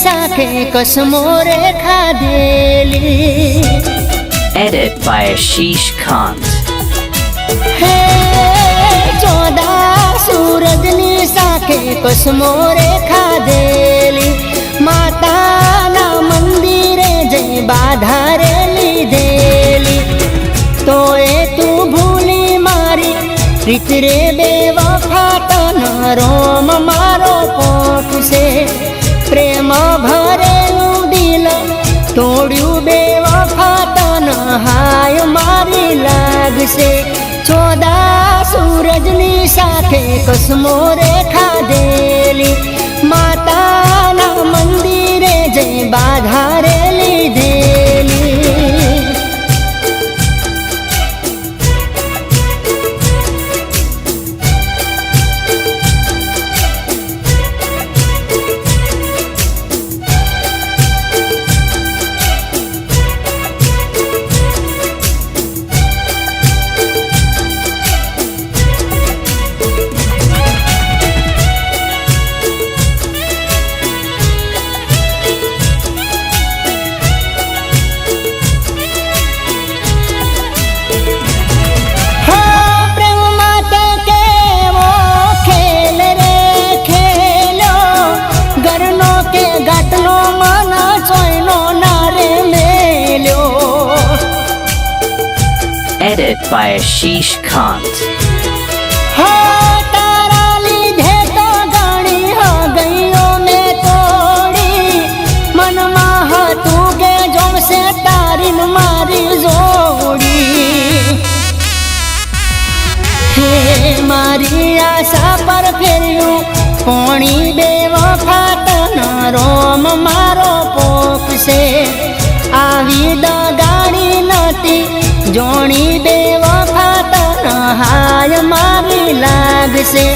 साखे कसमो रे खाधेली। Edit by Ashish Kant. हे 14 सूरजनी साखे कसमो रे खाधेली। माताना मंदिरे जई बाधा रे लीधेली। तोए तू भूली मारी प्रीत रे बेवफा तन रोम मारो पोट से। प्रेम भरेलू दिल तोड़्यू बेवफा तन हाय मारी लाग से। 14 सूरजनी साथे कसमो रे खाधेली। माताना मंदिरे जई बाधा रे लीधेली। Edit by Ashish Kant. तारा लीधे तो गणी हो गईयो में तोड़ी। मन माह तू गे जोम से तारिन मारी जोड़ी। हे मारी आशा पर फेरियो पोणी बेवफा तन रोम मारो पोक से। आवी दगाड़ी नती जोणी बेवफा तन हाय मारी लाग से।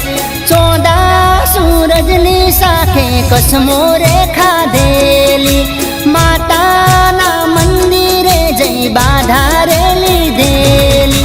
14 सूरजनी साखे कसमो रे खाधेली। माताना मंदिरे जई बाधा रे लीधेली।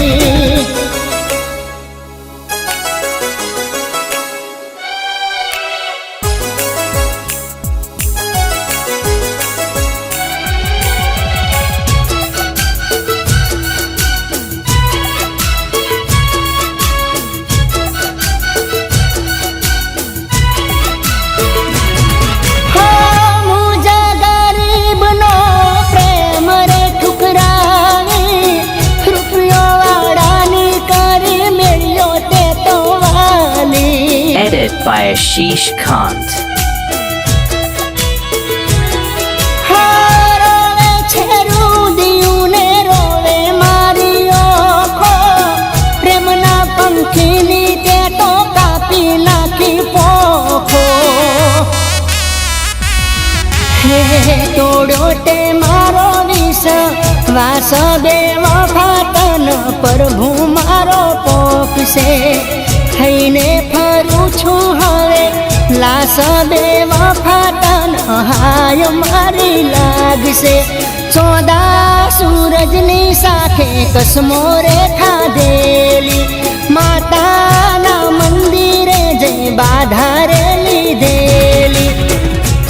Edit by Ashish Kant. रोवे छेरू दियू ने रोवे मारी ओखो। प्रेमना पंखीनी ते तो कापी नाखी पोखो। हे तोड़ो ते मारो विश्वास बेवफा तन प्रभु मारो पोक से। थईने फरू छू हवे लाश बेवफा तन हाय मारी लाग से। 14 सूरजनी साथे कसमो रे खाधेली। माताना मंदिरे जई बाधा रे लीधेली।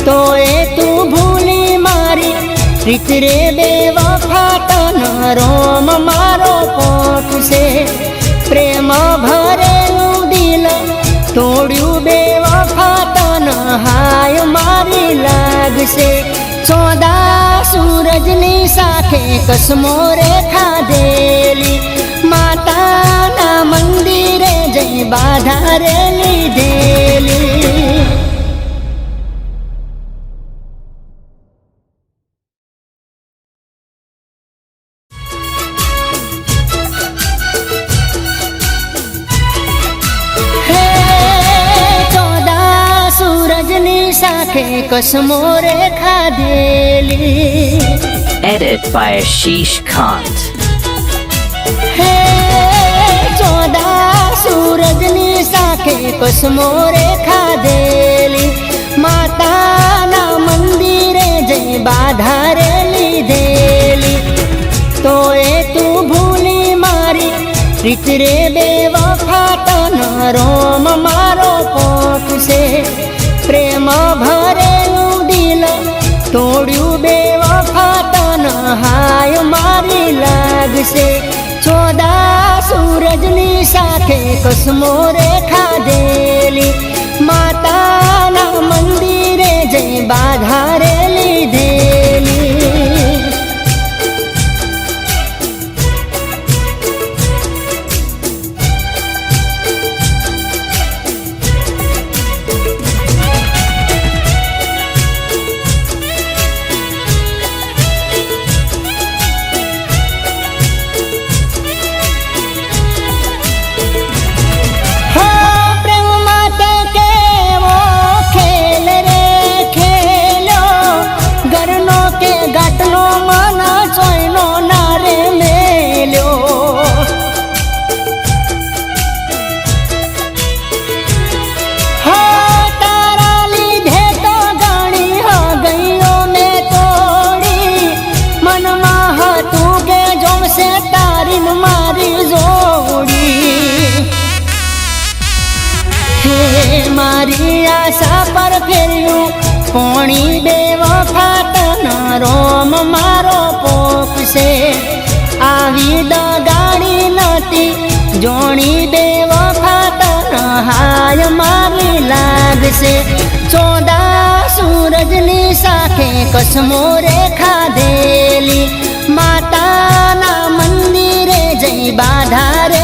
तोए तू भूली मारी प्रीत रे बेवफा तन रोम मारो पोट से। प्रेम भरेलू दिल तोड़्यू बेवफा तन हाय मारी लाग से। 14 सूरजनी साथे कसमो रे खाधेली। माताना मंदिरे जई बाधा रे लीधेली। साथे कसमो रे खाधेली। Edit by Ashish Kant. हे 14 सूरजनी साथे कसमो रे खाधेली। माताना मंदिरे जई बाधा रे लीधेली। तोए तू भूली मारी प्रीत रे बेवफा तन रोम मारो पोट से। प्रेम भरेलू दिल દિલ તોડ્યું બેવફા તને હાય મારી લાગશે ચોદા સૂરજની સાથે કસમો રે ખાધેલી માતાના મંદિરે જઈ બાધા રે લીધેલી મારી જોડી હે મારી આશા પર ફેર્યું પોણી બેવફા તના રોમ મારો પોકશે આવી દગાડી નથી જોણી બેવફા તના હાય મારી લાગશે ચોદા સૂરજની સાથે કસમો રે ખાધેલી માતાના મંદિરે જઈ બાધા રે